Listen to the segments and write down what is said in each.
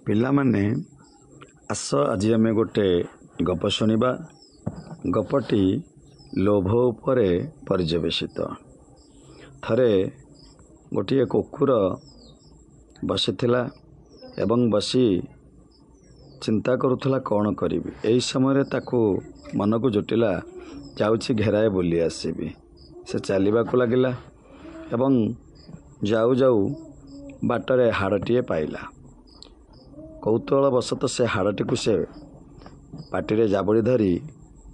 ପିଲାମାନେ ଆସ ଆଜି ଆମେ ଗୋଟେ ଗପ ଶୁଣିବା। ଗପଟି ଲୋଭ ଉପରେ ପର୍ଯ୍ୟବେସିତ। ଥରେ ଗୋଟିଏ କୁକୁର ବସିଥିଲା ଏବଂ ବସି ଚିନ୍ତା କରୁଥିଲା କ'ଣ କରିବି। ଏହି ସମୟରେ ତାକୁ ମନକୁ ଜୁଟିଲା ଯାଉଛି ଘେରାଏ ବୁଲି ଆସିବି। ସେ ଚାଲିବାକୁ ଲାଗିଲା ଏବଂ ଯାଉ ଯାଉ ବାଟରେ ହାଡ଼ଟିଏ ପାଇଲା। କୌତୂହଳବଶତଃ ସେ ହାଡ଼ଟିକୁ ସେ ପାଟିରେ ଜାବୁଡ଼ି ଧରି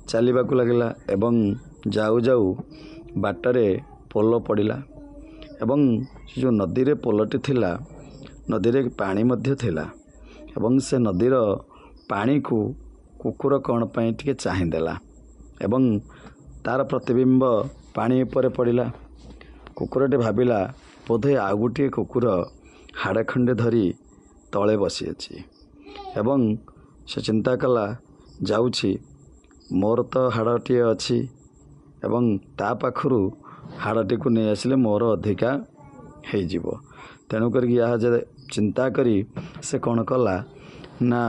ଚାଲିବାକୁ ଲାଗିଲା ଏବଂ ଯାଉ ଯାଉ ବାଟରେ ପୋଲ ପଡ଼ିଲା ଏବଂ ଯେଉଁ ନଦୀରେ ପୋଲଟି ଥିଲା, ନଦୀରେ ପାଣି ମଧ୍ୟ ଥିଲା ଏବଂ ସେ ନଦୀର ପାଣିକୁ କୁକୁର କ'ଣ ପାଇଁ ଟିକେ ଚାହିଁଦେଲା ଏବଂ ତା'ର ପ୍ରତିବିମ୍ବ ପାଣି ଉପରେ ପଡ଼ିଲା। କୁକୁରଟି ଭାବିଲା ବୋଧେ ଆଉ ଗୋଟିଏ କୁକୁର ହାଡ଼ ଖଣ୍ଡେ ଧରି ତଳେ ବସିଅଛି ଏବଂ ସେ ଚିନ୍ତା କଲା, ଯାଉଛି ମୋର ତ ହାଡ଼ଟିଏ ଅଛି ଏବଂ ତା ପାଖରୁ ହାଡ଼ଟିକୁ ନେଇ ଆସିଲେ ମୋର ଅଧିକା ହେଇଯିବ। ତେଣୁ କରିକି ଏହା ଯେ ଚିନ୍ତା କରି ସେ କ'ଣ କଲା ନା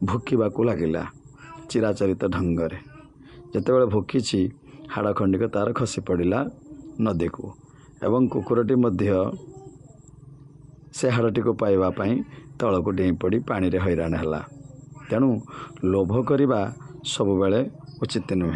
ଭୁକିବାକୁ ଲାଗିଲା ଚିରାଚରିତ ଢଙ୍ଗରେ। ଯେତେବେଳେ ଭୁକିଛି ହାଡ଼ ଖଣ୍ଡିକ ତା'ର ଖସି ପଡ଼ିଲା ନଦୀକୁ ଏବଂ କୁକୁରଟି ମଧ୍ୟ ସେ ହାଡ଼ଟିକୁ ପାଇବା ପାଇଁ ତଳକୁ ଡେଇଁ ପଡ଼ି ପାଣିରେ ହଇରାଣ ହେଲା। ତେଣୁ ଲୋଭ କରିବା ସବୁବେଳେ ଉଚିତ ନୁହେଁ।